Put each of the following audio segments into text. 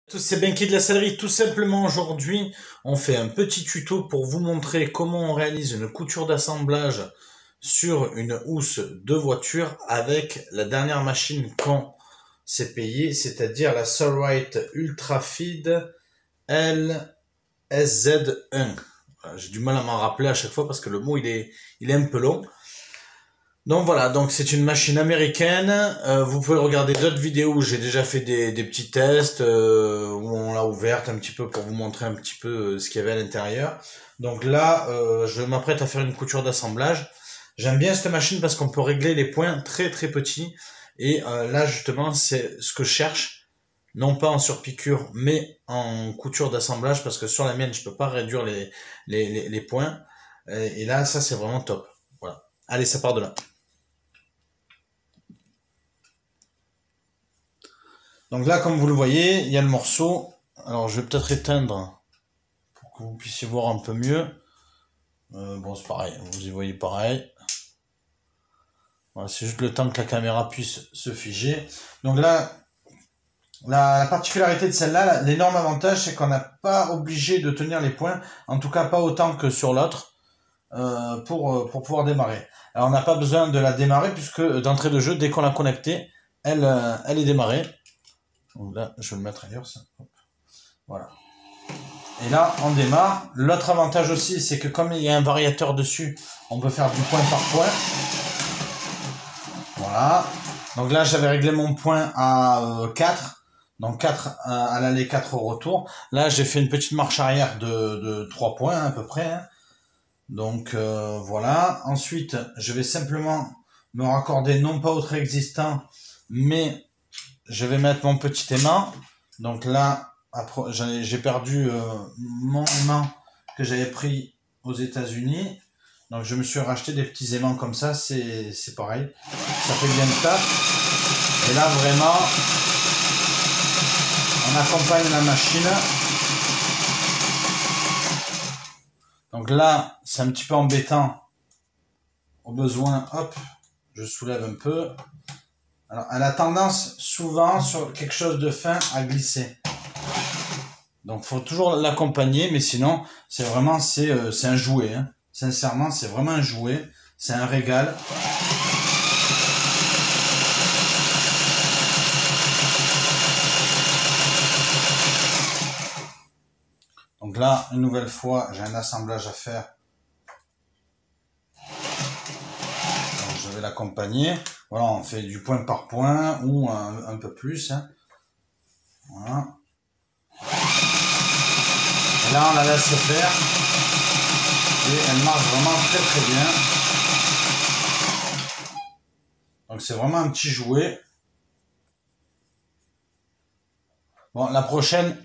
Tous, c'est Benki de la Sellerie. Tout simplement, aujourd'hui, on fait un petit tuto pour vous montrer comment on réalise une couture d'assemblage sur une housse de voiture avec la dernière machine qu'on s'est payée, c'est-à-dire la Solrite Ultra Feed LSZ1. J'ai du mal à m'en rappeler à chaque fois parce que le mot il est un peu long. Donc voilà, donc c'est une machine américaine. Vous pouvez regarder d'autres vidéos où j'ai déjà fait des petits tests, où on l'a ouverte un petit peu pour vous montrer un petit peu ce qu'il y avait à l'intérieur. Donc là, je m'apprête à faire une couture d'assemblage. J'aime bien cette machine parce qu'on peut régler les points très très petits. Et là justement, c'est ce que je cherche. Non pas en surpiqûre, mais en couture d'assemblage, parce que sur la mienne, je peux pas réduire les points. Et là, ça c'est vraiment top. Voilà. Allez, ça part de là. Donc là, comme vous le voyez, il y a le morceau. Alors, je vais peut-être éteindre pour que vous puissiez voir un peu mieux. Bon, c'est pareil, vous y voyez pareil. Voilà, c'est juste le temps que la caméra puisse se figer. Donc là, la particularité de celle-là, l'énorme avantage, c'est qu'on n'a pas obligé de tenir les points, en tout cas pas autant que sur l'autre, pour pouvoir démarrer. Alors, on n'a pas besoin de la démarrer, puisque d'entrée de jeu, dès qu'on l'a connectée, elle est démarrée. Donc là, je vais le mettre ailleurs, ça. Hop. Voilà. Et là, on démarre. L'autre avantage aussi, c'est que comme il y a un variateur dessus, on peut faire du point par point. Voilà. Donc là, j'avais réglé mon point à 4. Donc 4 à l'aller, 4 au retour. Là, j'ai fait une petite marche arrière de 3 points à peu près. Hein. Donc voilà. Ensuite, je vais simplement me raccorder non pas au trait existant, mais je vais mettre mon petit aimant. Donc là, j'ai perdu mon aimant que j'avais pris aux États-Unis. Donc je me suis racheté des petits aimants comme ça, c'est pareil. Ça fait bien le taf. Et là vraiment, on accompagne la machine. Donc là, c'est un petit peu embêtant. Au besoin, hop, je soulève un peu. Alors, elle a tendance souvent sur quelque chose de fin à glisser. Donc, faut toujours l'accompagner, mais sinon, c'est vraiment, c'est un jouet. Hein. Sincèrement, c'est vraiment un jouet. C'est un régal. Donc là, une nouvelle fois, j'ai un assemblage à faire. Donc, je vais l'accompagner. Voilà, on fait du point par point ou un peu plus. Hein. Voilà. Et là, on la laisse faire. Et elle marche vraiment très très bien. Donc c'est vraiment un petit jouet. Bon, la prochaine,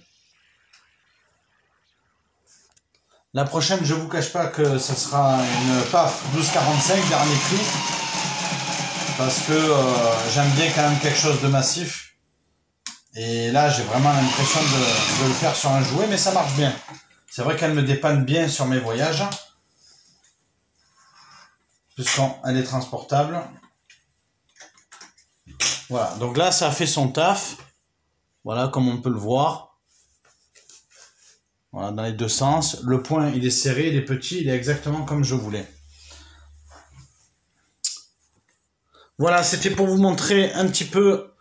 je vous cache pas que ce sera une PAF 1245 dernier prix. Parce que j'aime bien quand même quelque chose de massif. Et là, j'ai vraiment l'impression de le faire sur un jouet, mais ça marche bien. C'est vrai qu'elle me dépanne bien sur mes voyages. Puisqu'elle est transportable. Voilà, donc là, ça a fait son taf. Voilà, comme on peut le voir. Voilà, dans les deux sens. Le point, il est serré, il est petit, il est exactement comme je voulais. Voilà, c'était pour vous montrer un petit peu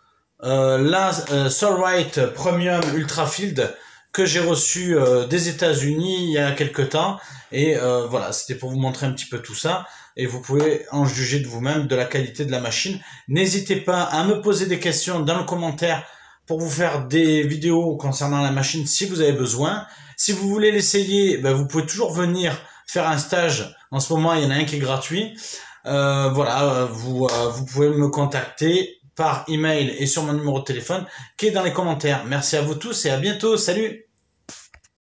la Solrite Premium Ultra Field que j'ai reçu des États-Unis il y a quelques temps. Et voilà, c'était pour vous montrer un petit peu tout ça. Et vous pouvez en juger de vous-même de la qualité de la machine. N'hésitez pas à me poser des questions dans le commentaire pour vous faire des vidéos concernant la machine si vous avez besoin. Si vous voulez l'essayer, ben vous pouvez toujours venir faire un stage. En ce moment, il y en a un qui est gratuit. Voilà, vous pouvez me contacter par email et sur mon numéro de téléphone qui est dans les commentaires. Merci à vous tous et à bientôt. Salut!